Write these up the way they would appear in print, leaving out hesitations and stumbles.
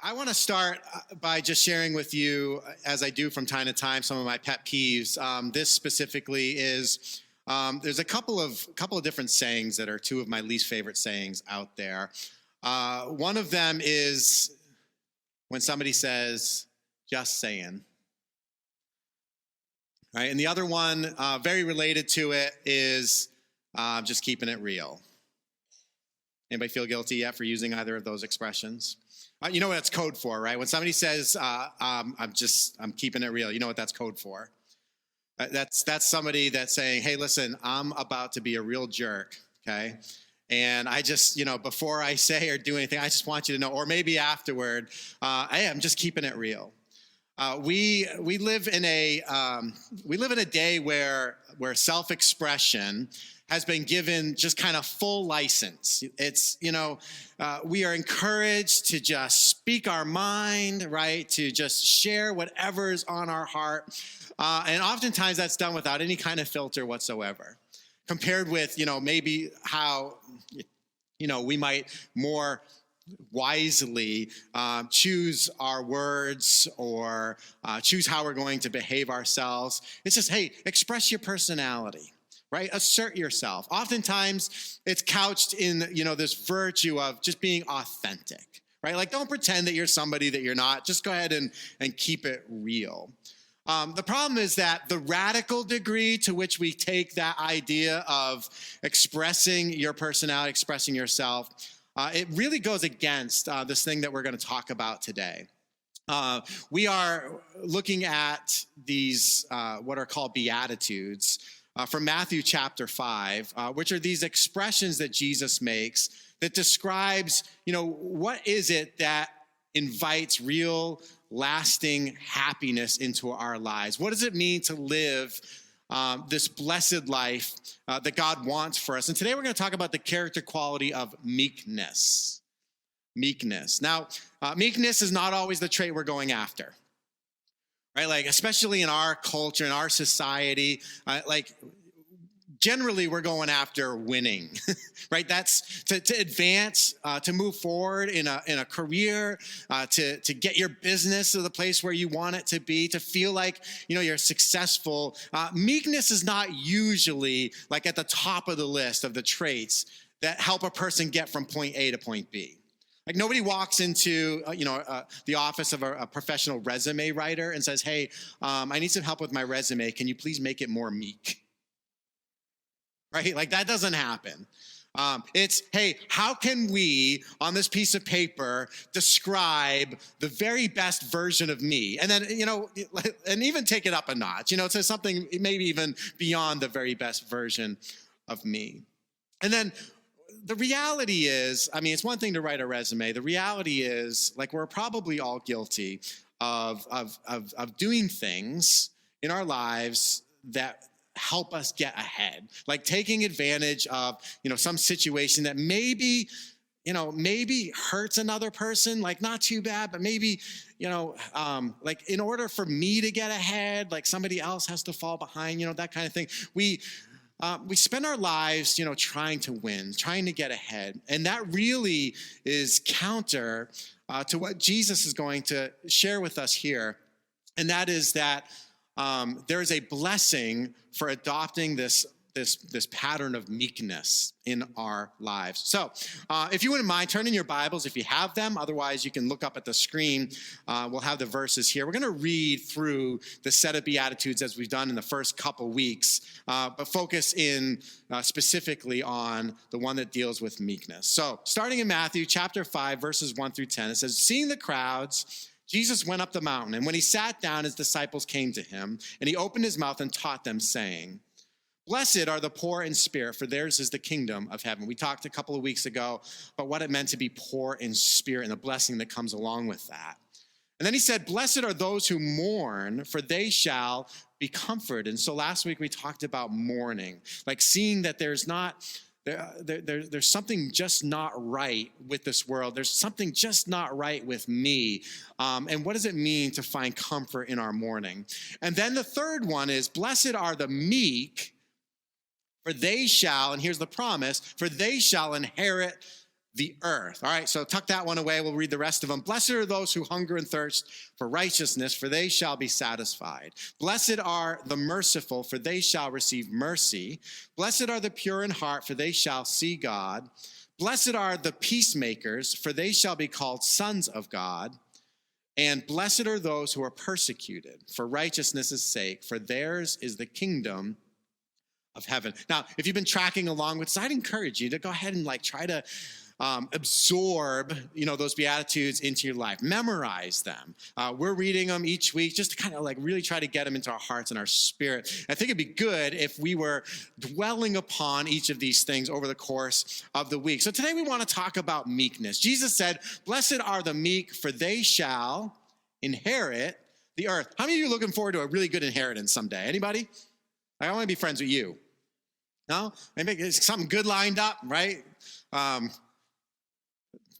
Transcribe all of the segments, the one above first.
I want to start by just sharing with you, as I do from time to time, some of my pet peeves. This specifically is there's a couple of different sayings that are two of my least favorite sayings out there. One of them is when somebody says, "Just saying," right? And the other one, very related to it, is just keeping it real. Anybody feel guilty yet for using either of those expressions? You know what that's code for, right? When somebody says, I'm keeping it real, you know what that's code for. That's somebody that's saying, hey, listen, I'm about to be a real jerk, okay? And I just, before I say or do anything, I just want you to know, or maybe afterward, hey, I'm just keeping it real. We live in a day where self-expression has been given just kind of full license. It's, we are encouraged to just speak our mind, right? To just share whatever is on our heart. And oftentimes that's done without any kind of filter whatsoever. Compared with, maybe how, we might more wisely choose our words or choose how we're going to behave ourselves. It's just, hey, express your personality. Right? Assert yourself. Oftentimes, it's couched in, this virtue of just being authentic, right? Like, don't pretend that you're somebody that you're not. Just go ahead and keep it real. The problem is that the radical degree to which we take that idea of expressing your personality, expressing yourself, it really goes against this thing that we're going to talk about today. We are looking at these, what are called Beatitudes, from Matthew chapter 5, which are these expressions that Jesus makes that describes, what is it that invites real, lasting happiness into our lives? What does it mean to live this blessed life that God wants for us? And today we're going to talk about the character quality of meekness. Meekness. Now, meekness is not always the trait we're going after. Right, like especially in our culture, in our society, generally we're going after winning, right? That's to advance, to move forward in a career, to get your business to the place where you want it to be, to feel like you're successful. Meekness is not usually like at the top of the list of the traits that help a person get from point A to point B. Like nobody walks into, the office of a professional resume writer and says, hey, I need some help with my resume. Can you please make it more meek? Right? Like that doesn't happen. It's, hey, how can we on this piece of paper describe the very best version of me? And then, and even take it up a notch, to something maybe even beyond the very best version of me. And then the reality is, it's one thing to write a resume. The reality is, we're probably all guilty of doing things in our lives that help us get ahead. Like taking advantage of, some situation that maybe hurts another person, like not too bad, but maybe, in order for me to get ahead, like somebody else has to fall behind, that kind of thing. We spend our lives, trying to win, trying to get ahead. And that really is counter to what Jesus is going to share with us here. And that is that there is a blessing for adopting this pattern of meekness in our lives. So if you wouldn't mind, turn in your Bibles if you have them. Otherwise, you can look up at the screen. We'll have the verses here. We're going to read through the set of Beatitudes as we've done in the first couple weeks, but focus in specifically on the one that deals with meekness. So starting in Matthew chapter 5, verses 1 through 10, it says, seeing the crowds, Jesus went up the mountain, and when he sat down, his disciples came to him, and he opened his mouth and taught them, saying, blessed are the poor in spirit, for theirs is the kingdom of heaven. We talked a couple of weeks ago about what it meant to be poor in spirit and the blessing that comes along with that. And then he said, blessed are those who mourn, for they shall be comforted. And so last week we talked about mourning, like seeing that there's something just not right with this world. There's something just not right with me. And what does it mean to find comfort in our mourning? And then the third one is, blessed are the meek, for they shall, and here's the promise, for they shall inherit the earth. All right, so tuck that one away. We'll read the rest of them. Blessed are those who hunger and thirst for righteousness, for they shall be satisfied. Blessed are the merciful, for they shall receive mercy. Blessed are the pure in heart, for they shall see God. Blessed are the peacemakers, for they shall be called sons of God. And blessed are those who are persecuted for righteousness' sake, for theirs is the kingdom of heaven. Now, if you've been tracking along with us, I'd encourage you to go ahead and try to absorb, those Beatitudes into your life. Memorize them. We're reading them each week just to kind of really try to get them into our hearts and our spirit. I think it'd be good if we were dwelling upon each of these things over the course of the week. So today we want to talk about meekness. Jesus said, blessed are the meek, for they shall inherit the earth. How many of you are looking forward to a really good inheritance someday? Anybody? I want to be friends with you. No? Maybe there's something good lined up, right?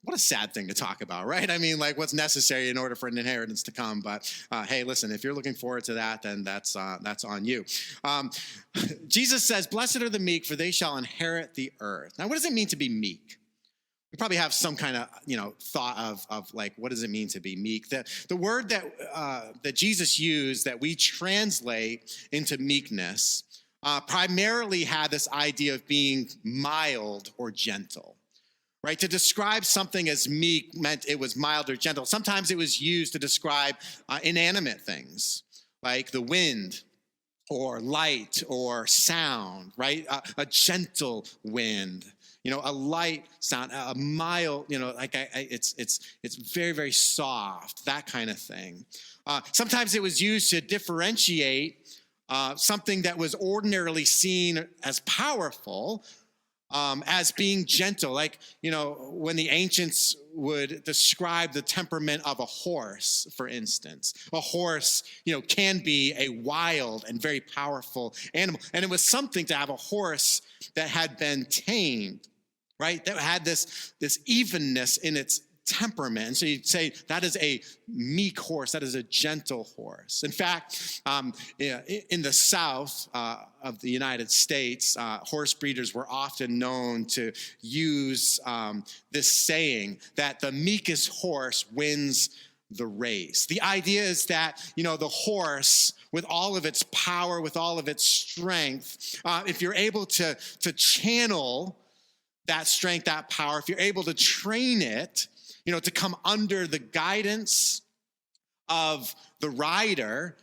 What a sad thing to talk about, right? I mean, what's necessary in order for an inheritance to come. But hey, listen, if you're looking forward to that, then that's on you. Jesus says, blessed are the meek, for they shall inherit the earth. Now, what does it mean to be meek? We probably have some kind of, thought of what does it mean to be meek? The word that Jesus used that we translate into meekness primarily had this idea of being mild or gentle. Right? To describe something as meek meant it was mild or gentle. Sometimes it was used to describe inanimate things like the wind or light or sound, right? A gentle wind, a light sound, a mild, it's very, very soft, that kind of thing. Sometimes it was used to differentiate something that was ordinarily seen as powerful as being gentle, when the ancients would describe the temperament of a horse, for instance. A horse, can be a wild and very powerful animal. And it was something to have a horse that had been tamed, right? That had this evenness in its temperament. And so you'd say that is a meek horse, that is a gentle horse. In fact, in the South of the United States, horse breeders were often known to use this saying that the meekest horse wins the race. The idea is that, the horse, with all of its power, with all of its strength, if you're able to channel that strength, that power, if you're able to train it, to come under the guidance of the rider,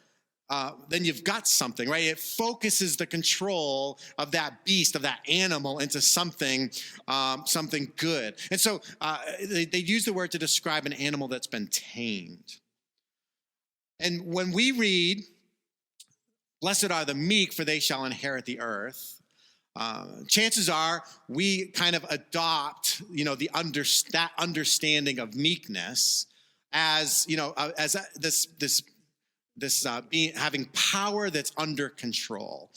then you've got something, right? It focuses the control of that beast, of that animal, into something good. And so they use the word to describe an animal that's been tamed. And when we read, blessed are the meek, for they shall inherit the earth, chances are we kind of adopt, that understanding of meekness as, this being having power that's under control.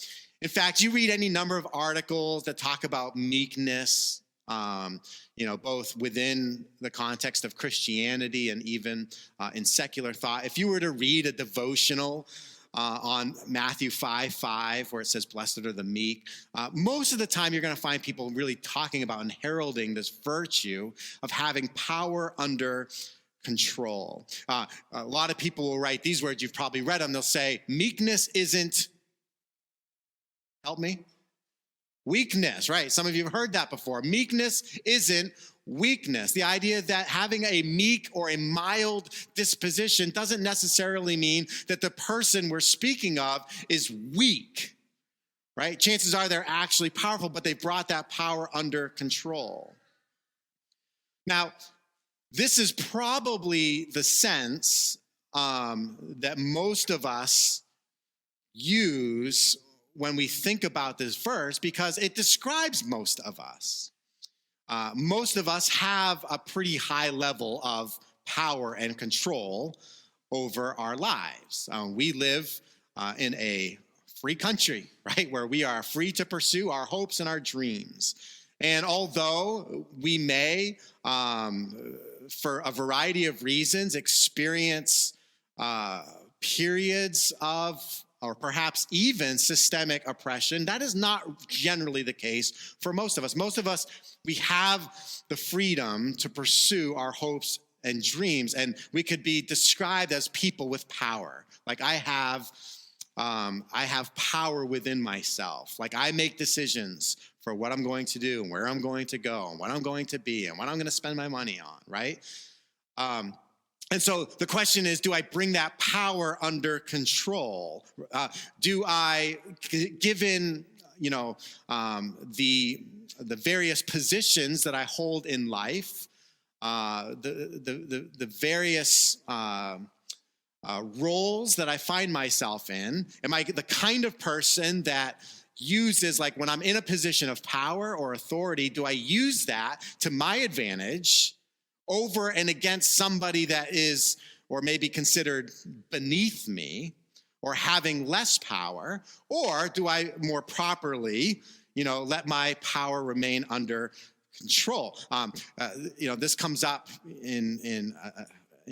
In fact, you read any number of articles that talk about meekness, both within the context of Christianity and even in secular thought. If you were to read a devotional on Matthew 5:5, where it says, blessed are the meek, most of the time you're going to find people really talking about and heralding this virtue of having power under control. A lot of people will write these words, you've probably read them, they'll say, meekness isn't, help me? Weakness, right? Some of you have heard that before. Meekness isn't weakness. The idea that having a meek or a mild disposition doesn't necessarily mean that the person we're speaking of is weak, right? Chances are they're actually powerful, but they brought that power under control. Now, this is probably the sense that most of us use when we think about this verse, because it describes most of us. Most of us have a pretty high level of power and control over our lives. We live in a free country, right, where we are free to pursue our hopes and our dreams. And although we may, for a variety of reasons, experience periods of or perhaps even systemic oppression. That is not generally the case for most of us. Most of us, we have the freedom to pursue our hopes and dreams, and we could be described as people with power. Like I have power within myself. Like I make decisions for what I'm going to do and where I'm going to go and what I'm going to be and what I'm going to spend my money on, right? And so the question is, do I bring that power under control? Do I, given the various positions that I hold in life, the various roles that I find myself in, am I the kind of person that uses, like when I'm in a position of power or authority, do I use that to my advantage over and against somebody that is, or maybe considered beneath me or having less power? Or do I more properly, let my power remain under control? This comes up in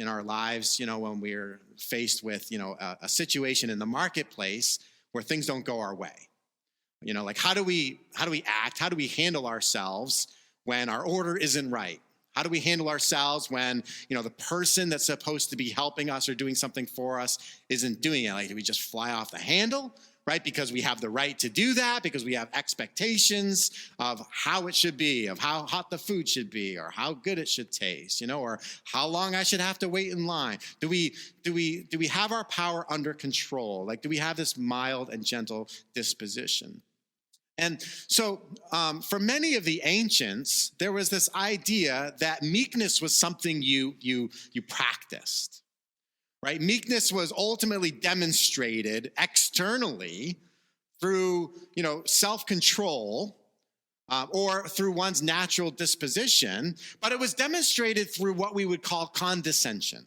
our lives, when we're faced with, a situation in the marketplace where things don't go our way. Like how do we act? How do we handle ourselves when our order isn't right? How do we handle ourselves when, the person that's supposed to be helping us or doing something for us isn't doing it? Like, do we just fly off the handle, right? Because we have the right to do that, because we have expectations of how it should be, of how hot the food should be, or how good it should taste, or how long I should have to wait in line. Do we have our power under control? Like, do we have this mild and gentle disposition? And so for many of the ancients, there was this idea that meekness was something you practiced, right? Meekness was ultimately demonstrated externally through, self-control or through one's natural disposition, but it was demonstrated through what we would call condescension.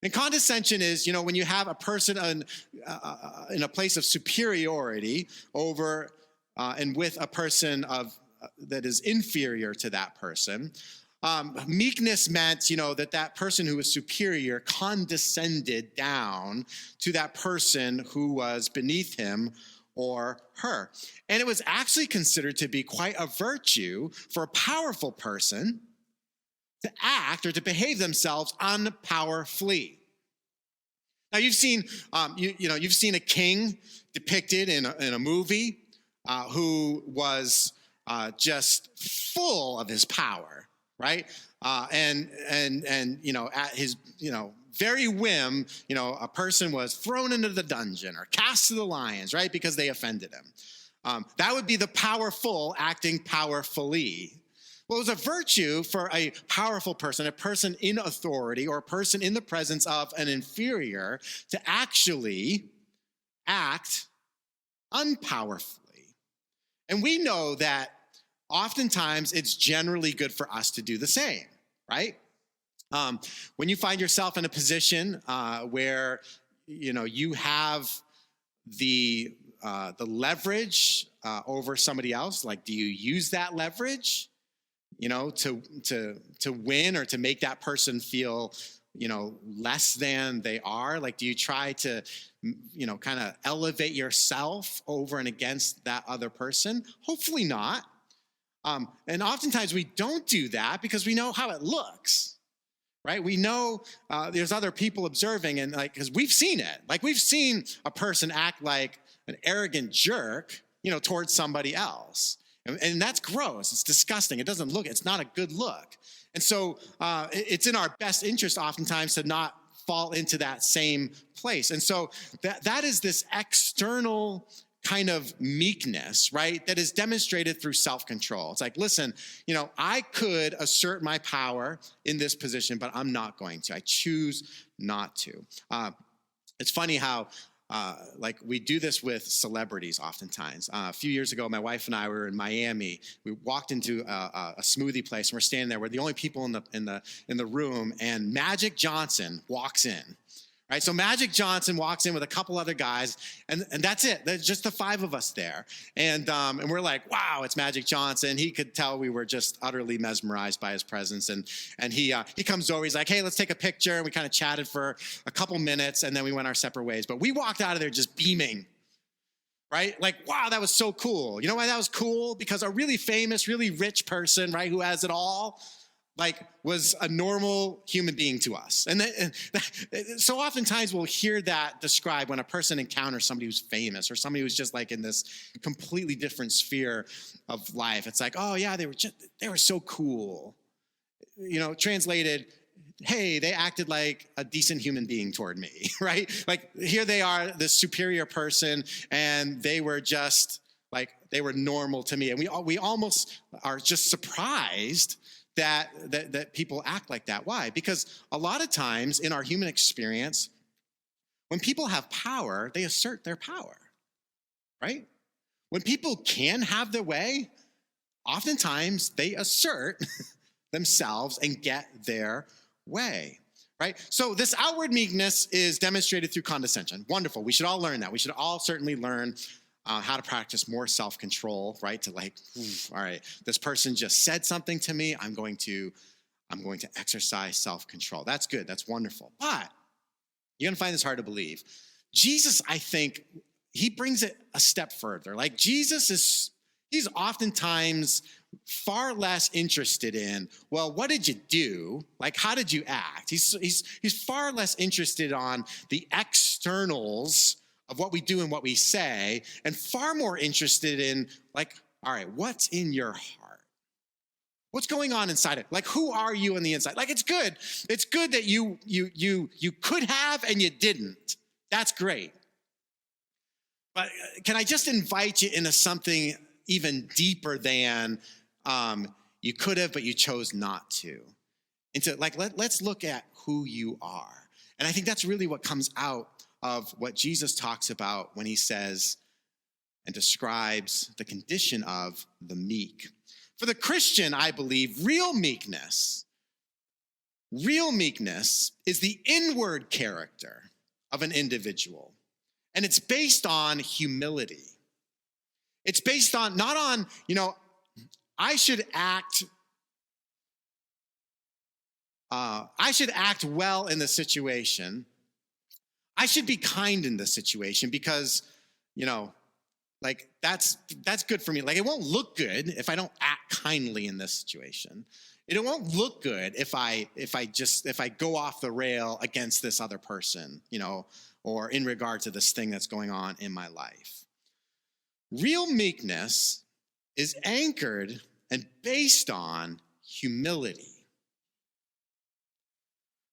And condescension is, when you have a person in a place of superiority over and with a person that is inferior to that person. Meekness meant, that person who was superior condescended down to that person who was beneath him or her. And it was actually considered to be quite a virtue for a powerful person to act or to behave themselves unpowerfully. Now you've seen, you've seen a king depicted in a movie who was just full of his power, right? And at his very whim, a person was thrown into the dungeon or cast to the lions, right? Because they offended him. That would be the powerful acting powerfully. Well, it was a virtue for a powerful person, a person in authority, or a person in the presence of an inferior, to actually act unpowerfully. And we know that oftentimes it's generally good for us to do the same, right? When you find yourself in a position where you have the leverage over somebody else, like, do you use that leverage, to win or to make that person feel less than they are? Like, do you try to kind of elevate yourself over and against that other person? Hopefully not. And oftentimes we don't do that because we know how it looks, right? We know there's other people observing, and because we've seen it. Like, we've seen a person act like an arrogant jerk, towards somebody else. And that's gross. It's disgusting. It's not a good look. And so it's in our best interest oftentimes to not fall into that same place. And so that is this external kind of meekness, right, that is demonstrated through self-control. It's like, listen, I could assert my power in this position, but I'm not going to. I choose not to. It's funny how we do this with celebrities oftentimes. A few years ago, my wife and I were in Miami. We walked into a smoothie place, and we're standing there. We're the only people in the room, and Magic Johnson walks in. right? So Magic Johnson walks in with a couple other guys, and that's it. There's just the five of us there. And we're like, wow, it's Magic Johnson. He could tell we were just utterly mesmerized by his presence. And he comes over. He's like, hey, let's take a picture. And we kind of chatted for a couple minutes, and then we went our separate ways. But we walked out of there just beaming, right? Like, wow, that was so cool. You know why that was cool? Because a really famous, really rich person, right, who has it all, like, was a normal human being to us. And so oftentimes we'll hear that described when a person encounters somebody who's famous or somebody who's just like in this completely different sphere of life. It's like, oh yeah, they were so cool. You know, translated, hey, they acted like a decent human being toward me, right? Like, here they are, this superior person, and they were just like, they were normal to me. And we almost are just surprised that people act like that. Why? Because a lot of times in our human experience, when people have power, they assert their power, right? When people can have their way, oftentimes they assert themselves and get their way, right? So this outward meekness is demonstrated through condescension. Wonderful. We should all learn that. We should all certainly learn how to practice more self-control, right? To like, all right, this person just said something to me. I'm going to exercise self-control. That's good. That's wonderful. But you're going to find this hard to believe. Jesus, I think, he brings it a step further. Like, he's oftentimes far less interested in, well, what did you do? Like, how did you act? He's far less interested on the externals of what we do and what we say, and far more interested in, like, all right, what's in your heart? What's going on inside it? Like, who are you on the inside? Like, it's good. It's good that you could have and you didn't. That's great. But can I just invite you into something even deeper than you could have, but you chose not to? Into, like, let's look at who you are. And I think that's really what comes out of what Jesus talks about when he says and describes the condition of the meek. For the Christian, I believe, real meekness is the inward character of an individual. And it's based on humility. It's based on, not on, I should act well in the situation. I should be kind in this situation because, like, that's good for me. Like, it won't look good if I don't act kindly in this situation. It won't look good if I go off the rail against this other person, or in regard to this thing that's going on in my life. Real meekness is anchored and based on humility.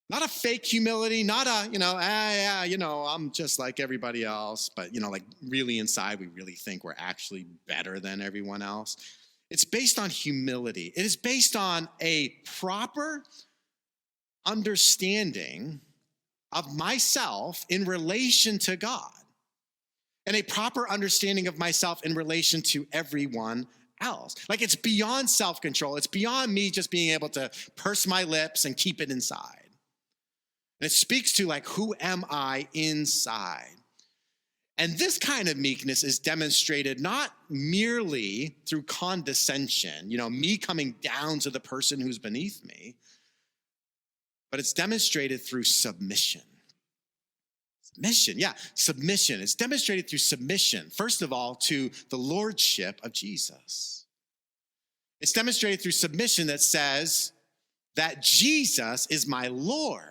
Not a fake humility, not a, I'm just like everybody else, but, like, really inside we really think we're actually better than everyone else. It's based on humility. It is based on a proper understanding of myself in relation to God, and a proper understanding of myself in relation to everyone else. Like, it's beyond self-control. It's beyond me just being able to purse my lips and keep it inside. And it speaks to, like, who am I inside? And this kind of meekness is demonstrated not merely through condescension, me coming down to the person who's beneath me, but it's demonstrated through submission. Submission. It's demonstrated through submission, first of all, to the lordship of Jesus. It's demonstrated through submission that says that Jesus is my Lord,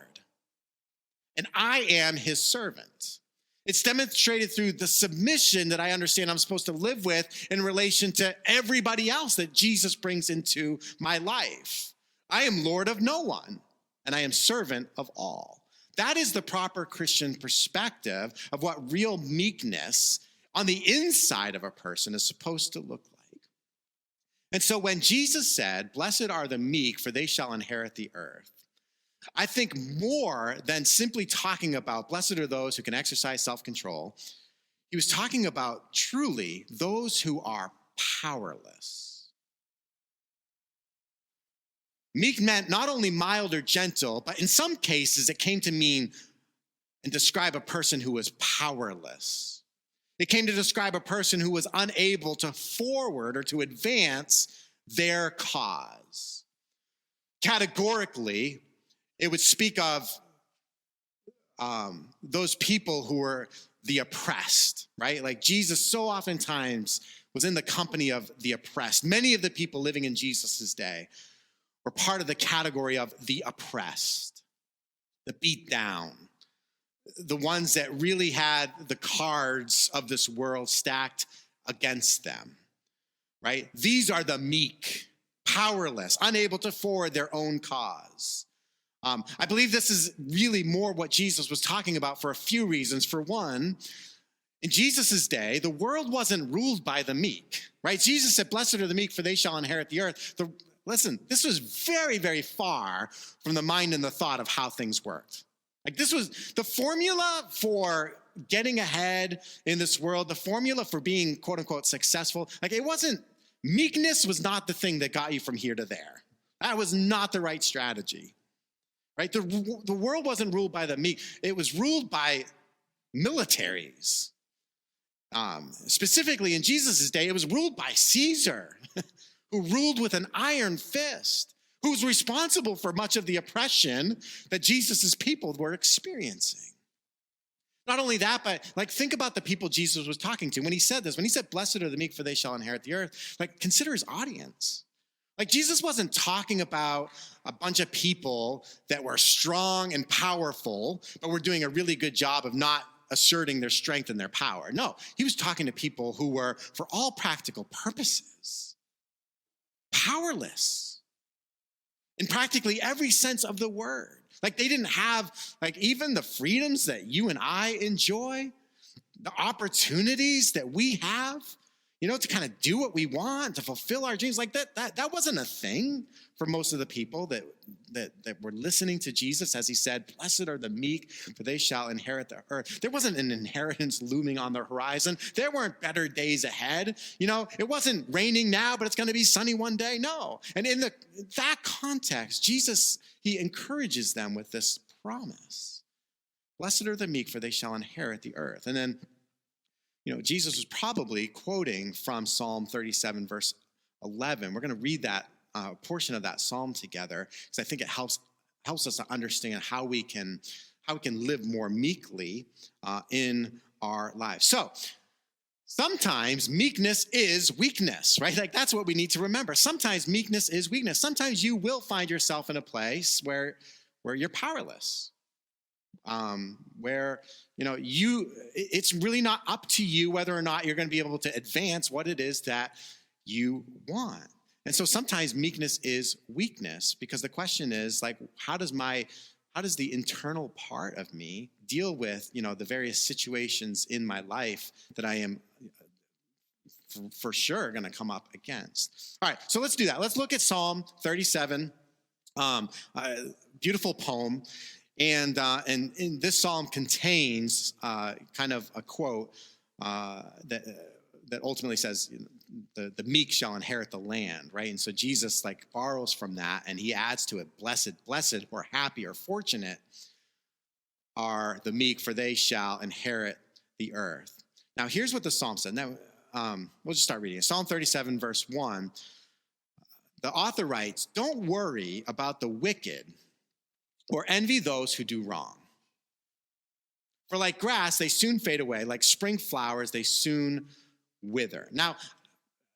and I am his servant. It's demonstrated through the submission that I understand I'm supposed to live with in relation to everybody else that Jesus brings into my life. I am Lord of no one, and I am servant of all. That is the proper Christian perspective of what real meekness on the inside of a person is supposed to look like. And so when Jesus said, "Blessed are the meek, for they shall inherit the earth," I think more than simply talking about blessed are those who can exercise self-control, he was talking about truly those who are powerless. Meek meant not only mild or gentle, but in some cases it came to mean and describe a person who was powerless. It came to describe a person who was unable to forward or to advance their cause. Categorically, it would speak of those people who were the oppressed, right? Like Jesus so oftentimes was in the company of the oppressed. Many of the people living in Jesus's day were part of the category of the oppressed, the beat down, the ones that really had the cards of this world stacked against them, right? These are the meek, powerless, unable to forward their own cause. I believe this is really more what Jesus was talking about for a few reasons. For one, in Jesus's day, the world wasn't ruled by the meek, right? Jesus said, "Blessed are the meek, for they shall inherit the earth." Listen, this was very, very far from the mind and the thought of how things worked. Like this was the formula for getting ahead in this world, the formula for being quote unquote successful. Like it wasn't, meekness was not the thing that got you from here to there. That was not the right strategy, right? The world wasn't ruled by the meek. It was ruled by militaries. Specifically in Jesus' day, it was ruled by Caesar, who ruled with an iron fist, who was responsible for much of the oppression that Jesus' people were experiencing. Not only that, but like think about the people Jesus was talking to. When he said this, when he said, "Blessed are the meek, for they shall inherit the earth," like consider his audience. Like Jesus wasn't talking about a bunch of people that were strong and powerful, but were doing a really good job of not asserting their strength and their power. No, he was talking to people who were, for all practical purposes, powerless in practically every sense of the word. Like they didn't have like even the freedoms that you and I enjoy, the opportunities that we have, to kind of do what we want, to fulfill our dreams. Like that wasn't a thing for most of the people that were listening to Jesus as he said, "Blessed are the meek, for they shall inherit the earth." There wasn't an inheritance looming on the horizon. There weren't better days ahead. It wasn't raining now, but it's going to be sunny one day. No. And in that context, Jesus, he encourages them with this promise. Blessed are the meek, for they shall inherit the earth. And then, Jesus was probably quoting from Psalm 37, verse 11. We're going to read that portion of that psalm together because I think it helps us to understand how we can live more meekly in our lives. So sometimes meekness is weakness, right? Like that's what we need to remember. Sometimes meekness is weakness. Sometimes you will find yourself in a place where you're powerless. Where it's really not up to you whether or not you're going to be able to advance what it is that you want. And so sometimes meekness is weakness because the question is like, how does the internal part of me deal with, the various situations in my life that I am for sure going to come up against? All right, so let's do that. Let's look at Psalm 37, beautiful poem. And this psalm contains kind of a quote that ultimately says, the meek shall inherit the land, right? And so Jesus borrows from that and he adds to it, blessed or happy or fortunate are the meek, for they shall inherit the earth. Now, here's what the psalm said. Now, we'll just start reading it. Psalm 37, verse 1, the author writes, "Don't worry about the wicked or envy those who do wrong. For like grass, they soon fade away. Like spring flowers, they soon wither." Now,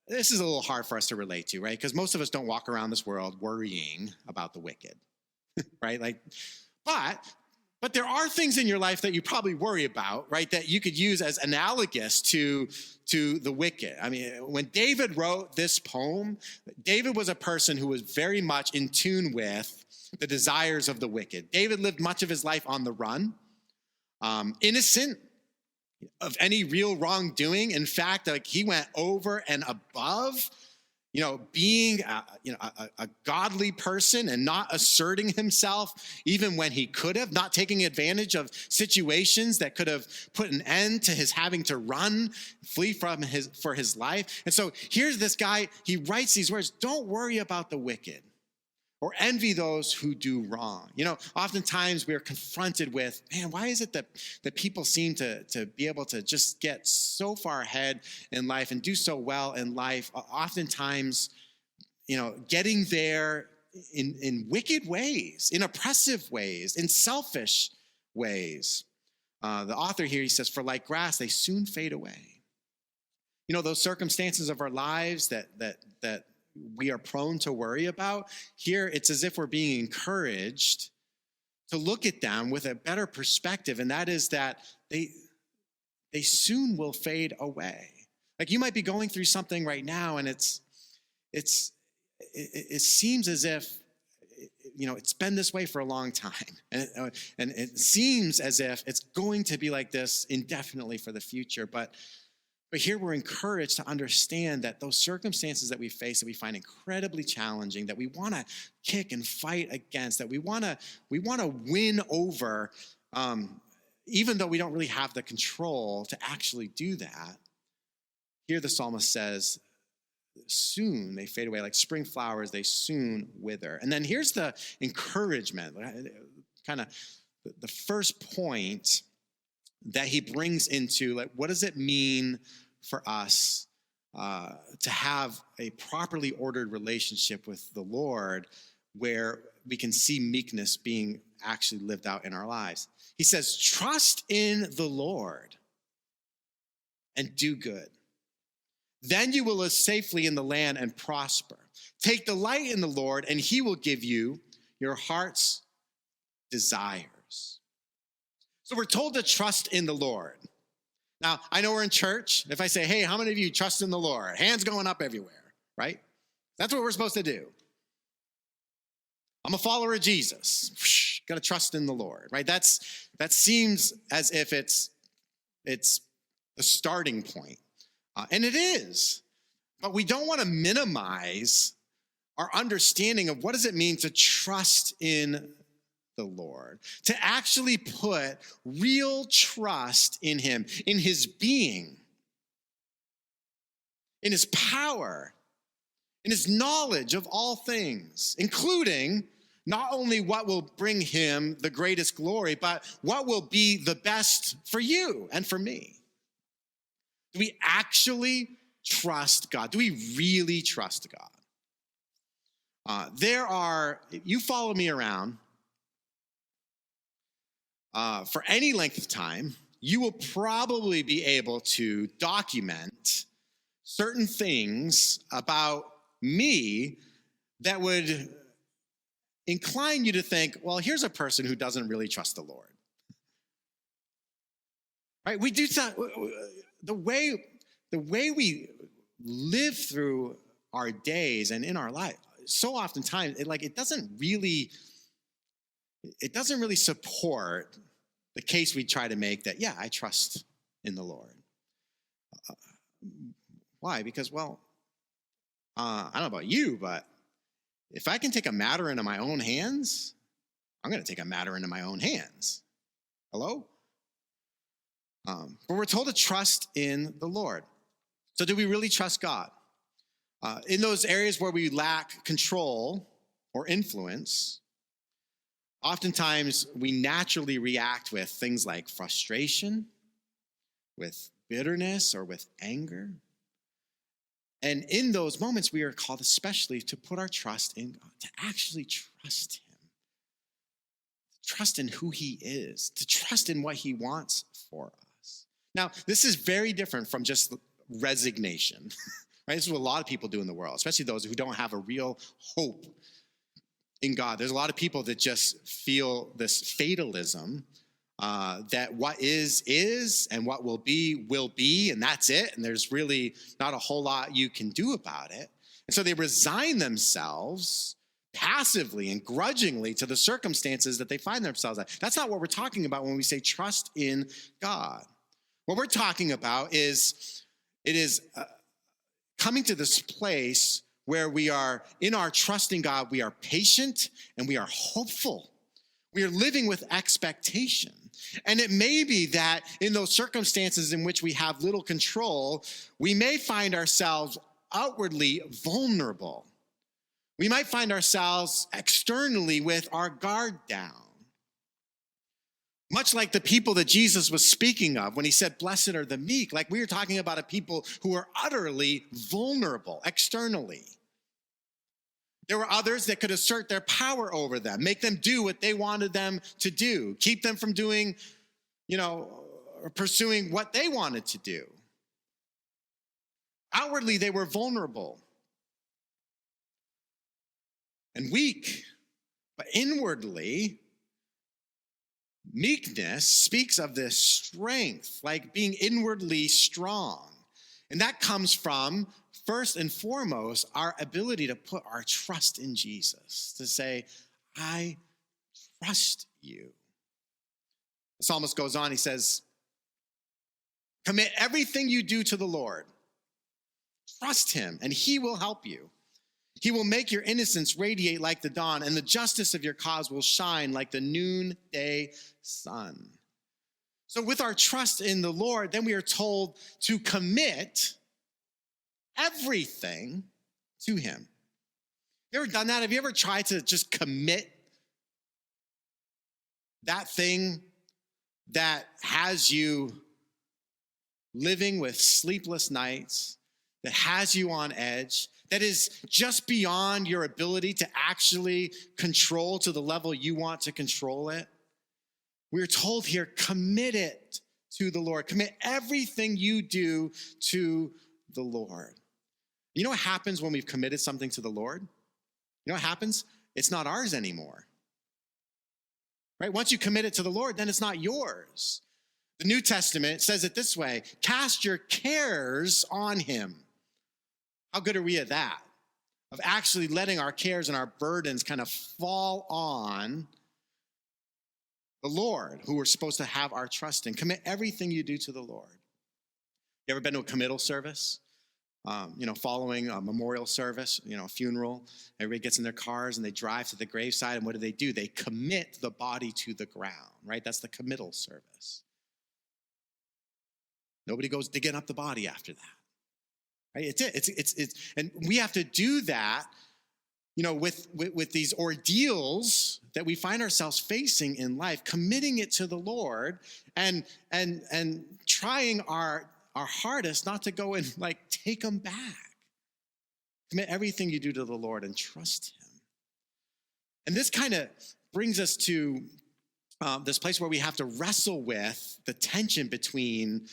this is a little hard for us to relate to, right? Because most of us don't walk around this world worrying about the wicked, right? But there are things in your life that you probably worry about, right? That you could use as analogous to the wicked. I mean, when David wrote this poem, David was a person who was very much in tune with the desires of the wicked. David lived much of his life on the run, innocent of any real wrongdoing. In fact, he went over and above, being a godly person and not asserting himself even when he could have, not taking advantage of situations that could have put an end to his having to flee for his life. And so here's this guy, he writes these words, "Don't worry about the wicked. or envy those who do wrong. Oftentimes we are confronted with, man, why is it that people seem to be able to just get so far ahead in life and do so well in life? Oftentimes, getting there in wicked ways, in oppressive ways, in selfish ways. The author here, he says, for like grass, they soon fade away. Those circumstances of our lives that we are prone to worry about, here it's as if we're being encouraged to look at them with a better perspective, and that is that they soon will fade away. Like you might be going through something right now, and it seems as if it's been this way for a long time, and it seems as if it's going to be like this indefinitely for the future, but here we're encouraged to understand that those circumstances that we face, that we find incredibly challenging, that we want to kick and fight against, that we want to win over, even though we don't really have the control to actually do that. Here the psalmist says, soon they fade away like spring flowers, they soon wither. And then here's the encouragement, kind of the first point that he brings into, like, what does it mean for us to have a properly ordered relationship with the Lord where we can see meekness being actually lived out in our lives? He says, trust in the Lord and do good. Then you will live safely in the land and prosper. Take delight in the Lord, and he will give you your heart's desires. So we're told to trust in the Lord. Now, I know we're in church. If I say, hey, how many of you trust in the Lord? Hands going up everywhere, right? That's what we're supposed to do. I'm a follower of Jesus. Got to trust in the Lord, right? That seems as if it's the starting point. And it is. But we don't want to minimize our understanding of what does it mean to trust in the Lord, to actually put real trust in him, in his being, in his power, in his knowledge of all things, including not only what will bring him the greatest glory, but what will be the best for you and for me. Do we actually trust God? Do we really trust God? You follow me around, for any length of time, you will probably be able to document certain things about me that would incline you to think, well, here's a person who doesn't really trust the Lord. Right? We do the way we live through our days and in our life, so oftentimes it doesn't really support the case we try to make that, yeah, I trust in the Lord. Why? Because, I don't know about you, but if I can take a matter into my own hands, I'm going to take a matter into my own hands. Hello? But we're told to trust in the Lord. So do we really trust God? In those areas where we lack control or influence, oftentimes we naturally react with things like frustration, with bitterness, or with anger. And in those moments, we are called especially to put our trust in God, to actually trust him, to trust in who he is, to trust in what he wants for us. Now, this is very different from just resignation, right? This is what a lot of people do in the world, especially those who don't have a real hope in God. There's a lot of people that just feel this fatalism, that what is, and what will be, and that's it. And there's really not a whole lot you can do about it. And so they resign themselves passively and grudgingly to the circumstances that they find themselves in. That's not what we're talking about when we say trust in God. What we're talking about is coming to this place where we are, in our trusting God, we are patient and we are hopeful. We are living with expectation. And it may be that in those circumstances in which we have little control, we may find ourselves outwardly vulnerable. We might find ourselves externally with our guard down. Much like the people that Jesus was speaking of when he said, blessed are the meek. Like we were talking about a people who are utterly vulnerable externally. There were others that could assert their power over them, make them do what they wanted them to do, keep them from doing, or pursuing what they wanted to do. Outwardly, they were vulnerable and weak, but inwardly, meekness speaks of this strength, like being inwardly strong. And that comes from, first and foremost, our ability to put our trust in Jesus, to say, I trust you. The psalmist goes on, he says, commit everything you do to the Lord. Trust him, and he will help you. He will make your innocence radiate like the dawn, and the justice of your cause will shine like the noonday sun. So with our trust in the Lord, then we are told to commit everything to him. You ever done that? Have you ever tried to just commit that thing that has you living with sleepless nights, that has you on edge, that is just beyond your ability to actually control to the level you want to control it? We're told here, commit it to the Lord. Commit everything you do to the Lord. You know what happens when we've committed something to the Lord? You know what happens? It's not ours anymore. Right? Once you commit it to the Lord, then it's not yours. The New Testament says it this way, cast your cares on him. How good are we at that? Of actually letting our cares and our burdens kind of fall on the Lord, who we're supposed to have our trust in. Commit everything you do to the Lord. You ever been to a committal service? Following a memorial service, a funeral, everybody gets in their cars and they drive to the graveside, and what do? They commit the body to the ground, right? That's the committal service. Nobody goes digging up the body after that. Right? It's and we have to do that, with these ordeals that we find ourselves facing in life, committing it to the Lord and trying our hardest not to go and take them back. Commit everything you do to the Lord and trust him. And this kind of brings us to this place where we have to wrestle with the tension between,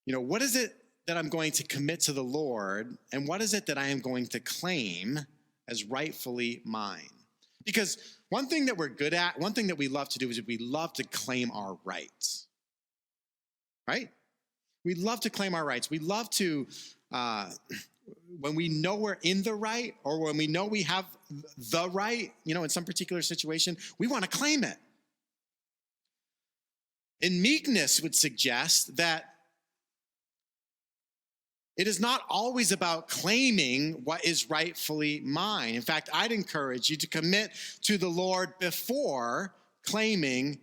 what is it that I'm going to commit to the Lord, and what is it that I am going to claim as rightfully mine? Because one thing that we're good at, one thing that we love to do is we love to claim our rights, right? We love to claim our rights. We love to, when we know we're in the right, or when we know we have the right, in some particular situation, we want to claim it. And meekness would suggest that it is not always about claiming what is rightfully mine. In fact, I'd encourage you to commit to the Lord before claiming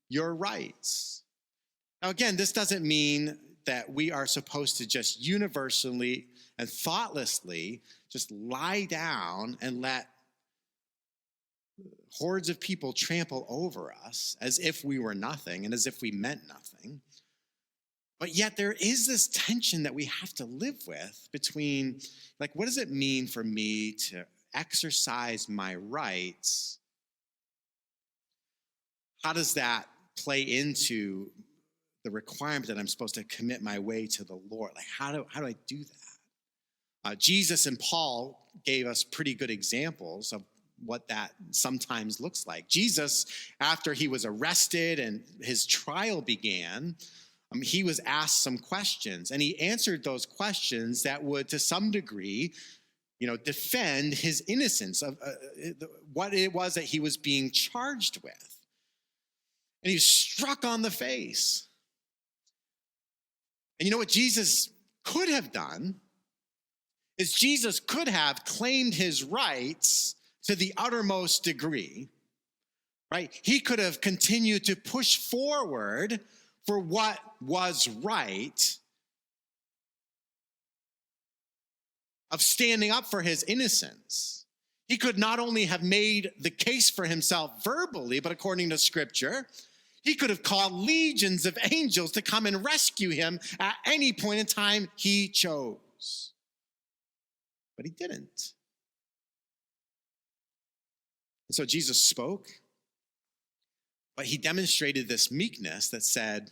your rights. Now, again, this doesn't mean that we are supposed to just universally and thoughtlessly just lie down and let hordes of people trample over us as if we were nothing and as if we meant nothing. But yet there is this tension that we have to live with between, what does it mean for me to exercise my rights? How does that play into the requirement that I'm supposed to commit my way to the Lord? How do I do that? Jesus and Paul gave us pretty good examples of what that sometimes looks like. Jesus, after he was arrested and his trial began, he was asked some questions, and he answered those questions that would, to some degree, defend his innocence of what it was that he was being charged with. And he was struck on the face. And you know what Jesus could have done is Jesus could have claimed his rights to the uttermost degree, right? He could have continued to push forward for what was right, of standing up for his innocence. He could not only have made the case for himself verbally, but according to Scripture, he could have called legions of angels to come and rescue him at any point in time he chose. But he didn't. And so Jesus spoke, but he demonstrated this meekness that said,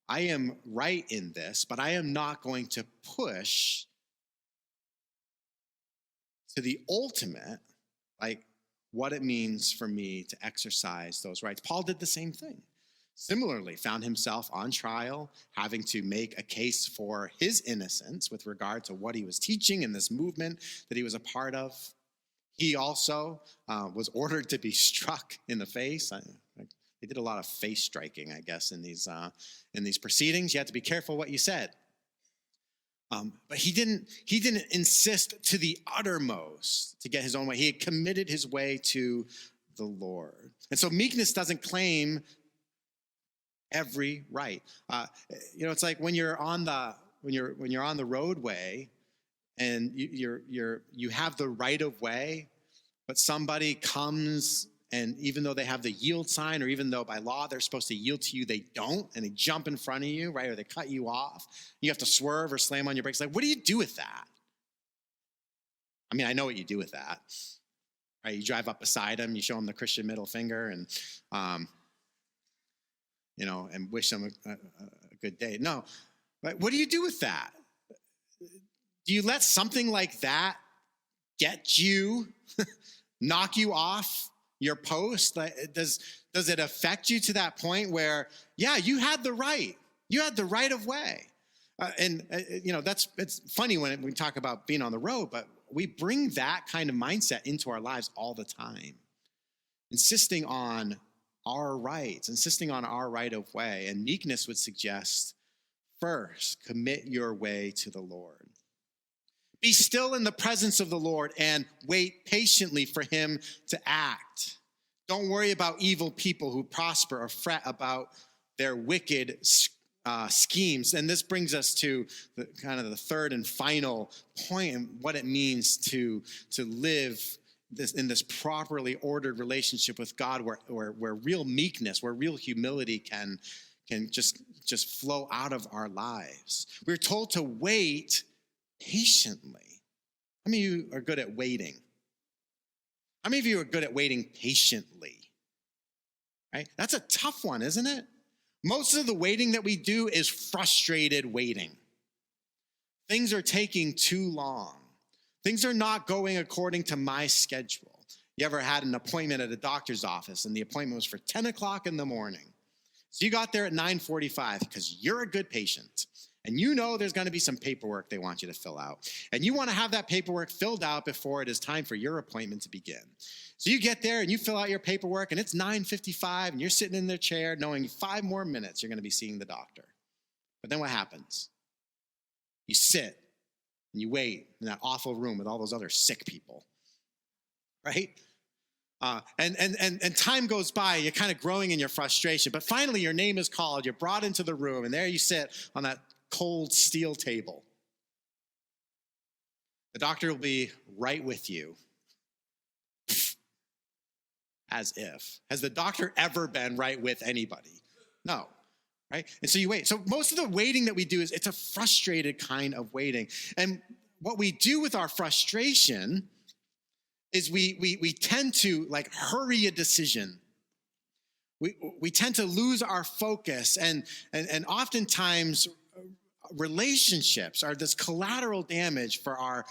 I am right in this, but I am not going to push to the ultimate, like what it means for me to exercise those rights. Paul did the same thing. Similarly, found himself on trial, having to make a case for his innocence with regard to what he was teaching in this movement that he was a part of. He also was ordered to be struck in the face. They did a lot of face striking, I guess, in these proceedings. You had to be careful what you said. But he didn't insist to the uttermost to get his own way. He had committed his way to the Lord. And so meekness doesn't claim every right. It's like when you're on the roadway and you have the right of way, but somebody comes, and even though they have the yield sign, or even though by law they're supposed to yield to you, they don't, and they jump in front of you, right? Or they cut you off. You have to swerve or slam on your brakes. Like, what do you do with that? I mean, I know what you do with that, right? You drive up beside them, you show them the Christian middle finger, and and wish them a good day. No, but what do you do with that? Do you let something like that get you, knock you off your post? Does it affect you to that point where, yeah, you had the right of way? It's funny when we talk about being on the road, but we bring that kind of mindset into our lives all the time, insisting on our rights, insisting on our right of way. And meekness would suggest, first, commit your way to the Lord. Be still in the presence of the Lord and wait patiently for him to act. Don't worry about evil people who prosper or fret about their wicked schemes. And this brings us to the third and final point in what it means to live in this properly ordered relationship with God, where real meekness, where real humility can just flow out of our lives. We're told to wait patiently. How many of you are good at waiting? How many of you are good at waiting patiently? Right? That's a tough one, isn't it? Most of the waiting that we do is frustrated waiting. Things are taking too long. Things are not going according to my schedule. You ever had an appointment at a doctor's office and the appointment was for 10 o'clock in the morning? So you got there at 9:45 because you're a good patient. And you know there's going to be some paperwork they want you to fill out. And you want to have that paperwork filled out before it is time for your appointment to begin. So you get there and you fill out your paperwork and it's 9:55 and you're sitting in their chair knowing 5 more minutes you're going to be seeing the doctor. But then what happens? You sit and you wait in that awful room with all those other sick people, right? And time goes by, you're kind of growing in your frustration, but finally your name is called, you're brought into the room, and there you sit on that cold steel table. The doctor will be right with you. As if. Has the doctor ever been right with anybody? No. Right? And so you wait. So most of the waiting that we do it's a frustrated kind of waiting. And what we do with our frustration is we tend to hurry a decision. We tend to lose our focus, and oftentimes relationships are this collateral damage for our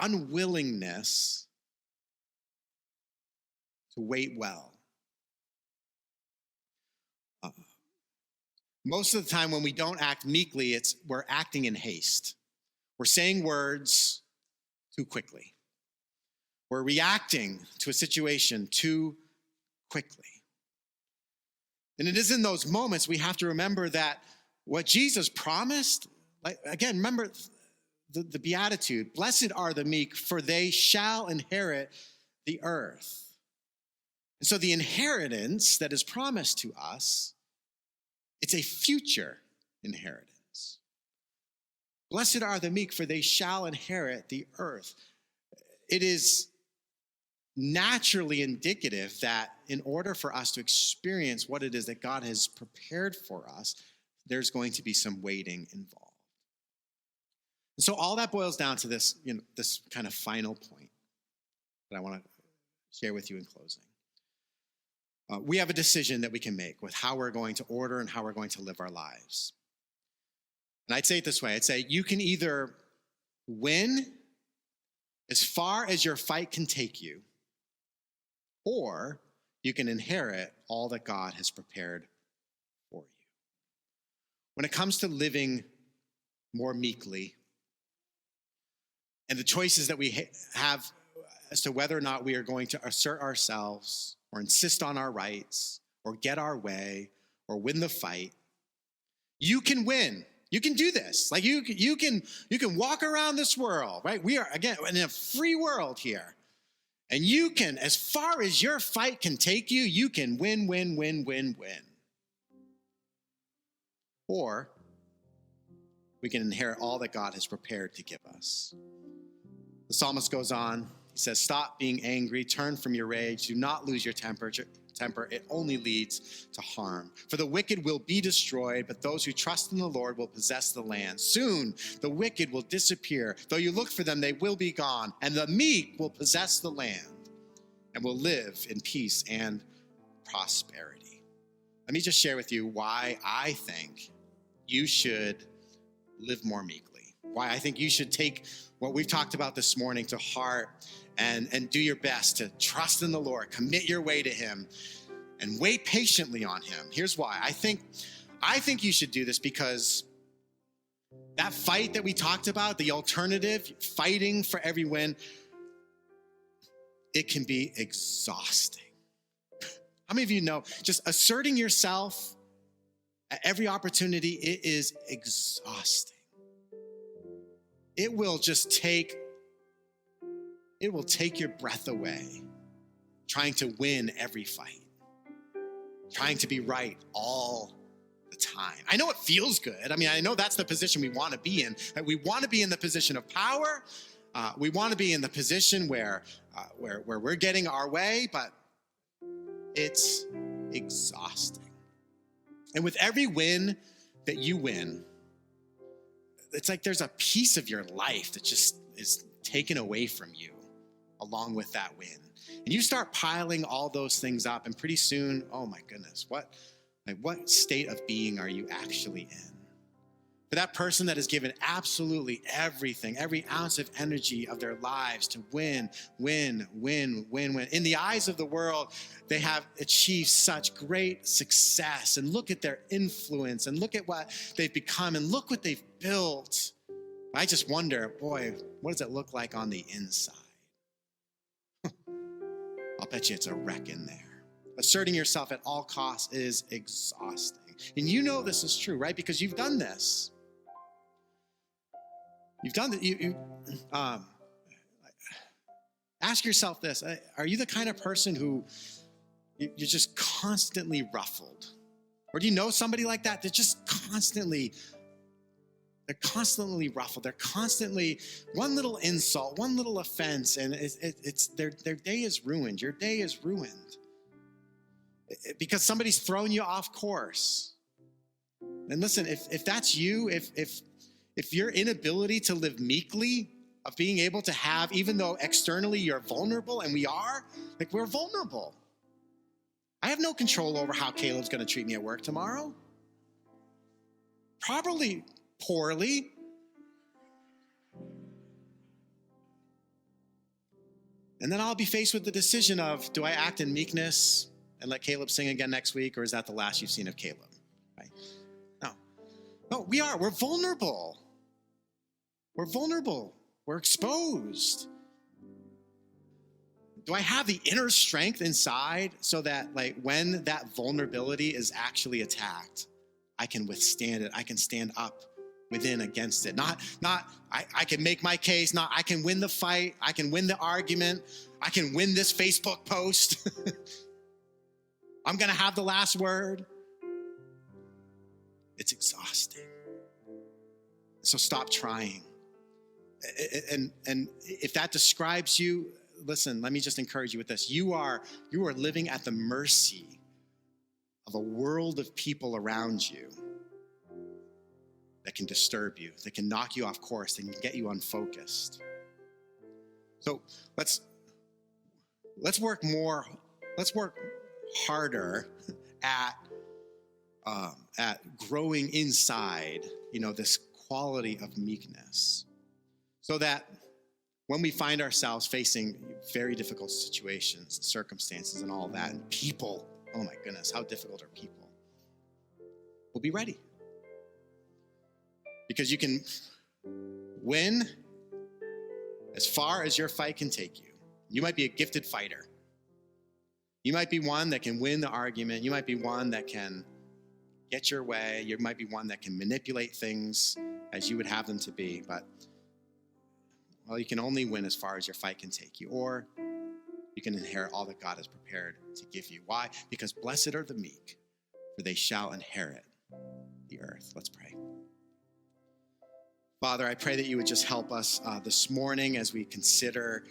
unwillingness to wait well. Most of the time when we don't act meekly, we're acting in haste. We're saying words too quickly. We're reacting to a situation too quickly. And it is in those moments we have to remember that what Jesus promised, again, remember the Beatitude, blessed are the meek, for they shall inherit the earth. And so the inheritance that is promised to us, it's a future inheritance. Blessed are the meek, for they shall inherit the earth. It is naturally indicative that in order for us to experience what it is that God has prepared for us, there's going to be some waiting involved. And so all that boils down to this, this kind of final point that I want to share with you in closing. We have a decision that we can make with how we're going to order and how we're going to live our lives. And I'd say it this way. I'd say you can either win as far as your fight can take you, or you can inherit all that God has prepared for you. When it comes to living more meekly and the choices that we have as to whether or not we are going to assert ourselves or insist on our rights or get our way or win the fight, you can win. You can do this. Like you can walk around this world, right? We are, again, in a free world here. And you can, as far as your fight can take you, you can win. Or we can inherit all that God has prepared to give us. The psalmist goes on. He says, stop being angry, turn from your rage, do not lose your temper. It only leads to harm. For the wicked will be destroyed, but those who trust in the Lord will possess the land. Soon the wicked will disappear. Though you look for them, they will be gone. And the meek will possess the land and will live in peace and prosperity. Let me just share with you why I think you should live more meekly. Why I think you should take what we've talked about this morning to heart and do your best to trust in the Lord, commit your way to him, and wait patiently on him. Here's why. I think you should do this because that fight that we talked about, the alternative, fighting for every win, it can be exhausting. How many of you know just asserting yourself at every opportunity, it is exhausting. It will take your breath away trying to win every fight, trying to be right all the time. I know it feels good. I mean, I know that's the position we want to be in. We want to be in the position of power. We want to be in the position where we're getting our way, but it's exhausting. And with every win that you win, it's like there's a piece of your life that just is taken away from you along with that win. And you start piling all those things up, and pretty soon, oh my goodness, what state of being are you actually in? For that person that has given absolutely everything, every ounce of energy of their lives to win. In the eyes of the world, they have achieved such great success, and look at their influence, and look at what they've become, and look what they've built. I just wonder, boy, what does it look like on the inside? I'll bet you it's a wreck in there. Asserting yourself at all costs is exhausting. And you know this is true, right? Because you've done this. You've done that. Ask yourself this. Are you the kind of person who you're just constantly ruffled? Or do you know somebody like that? They're just constantly ruffled. They're constantly one little insult, one little offense, and it's their day is ruined. Your day is ruined because somebody's thrown you off course. And listen, if that's you, if your inability to live meekly, of being able to have, even though externally you're vulnerable, and we're vulnerable. I have no control over how Caleb's going to treat me at work tomorrow. Probably poorly. And then I'll be faced with the decision of, do I act in meekness and let Caleb sing again next week, or is that the last you've seen of Caleb? Right? No, we're vulnerable. We're vulnerable. We're exposed. Do I have the inner strength inside so that when that vulnerability is actually attacked, I can withstand it. I can stand up within against it. Not I can make my case. Not I can win the fight. I can win the argument. I can win this Facebook post. I'm going to have the last word. It's exhausting. So stop trying. And if that describes you, listen, let me just encourage you with this. You are living at the mercy of a world of people around you that can disturb you, that can knock you off course, that can get you unfocused. So let's work harder at growing inside, this quality of meekness, so that when we find ourselves facing very difficult situations, circumstances, and all that, and people, oh my goodness, how difficult are people? We'll be ready. Because you can win as far as your fight can take you. You might be a gifted fighter. You might be one that can win the argument. You might be one that can get your way. You might be one that can manipulate things as you would have them to be. But, well, you can only win as far as your fight can take you. Or you can inherit all that God has prepared to give you. Why? Because blessed are the meek, for they shall inherit the earth. Let's pray. Father, I pray that you would just help us this morning as we consider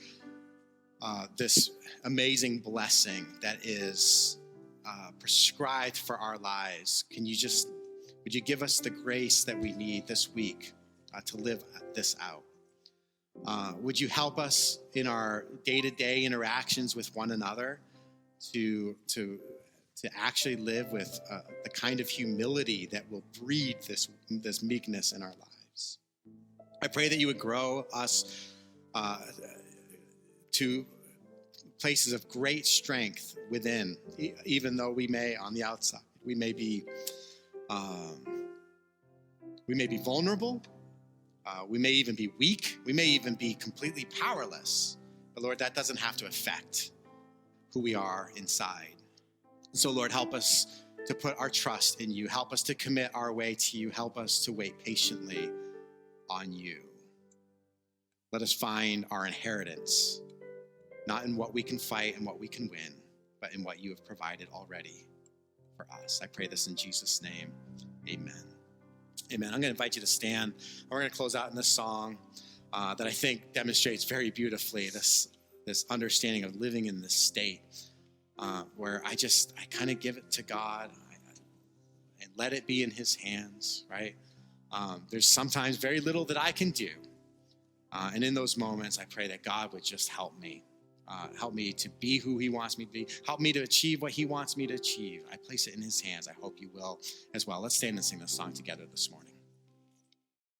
this amazing blessing that is prescribed for our lives. Would you give us the grace that we need this week to live this out? Would you help us in our day-to-day interactions with one another to actually live with the kind of humility that will breed this meekness in our lives? I pray that you would grow us to places of great strength within, even though we may, on the outside, we may be vulnerable. We may even be weak. We may even be completely powerless. But Lord, that doesn't have to affect who we are inside. So Lord, help us to put our trust in you. Help us to commit our way to you. Help us to wait patiently on you. Let us find our inheritance, not in what we can fight and what we can win, but in what you have provided already for us. I pray this in Jesus' name. Amen. Amen. I'm going to invite you to stand. We're going to close out in this song that I think demonstrates very beautifully this understanding of living in this state where I kind of give it to God and let it be in his hands, right? There's sometimes very little that I can do. And in those moments, I pray that God would just help me to be who he wants me to be. Help me to achieve what he wants me to achieve. I place it in his hands. I hope you will as well. Let's stand and sing this song together this morning.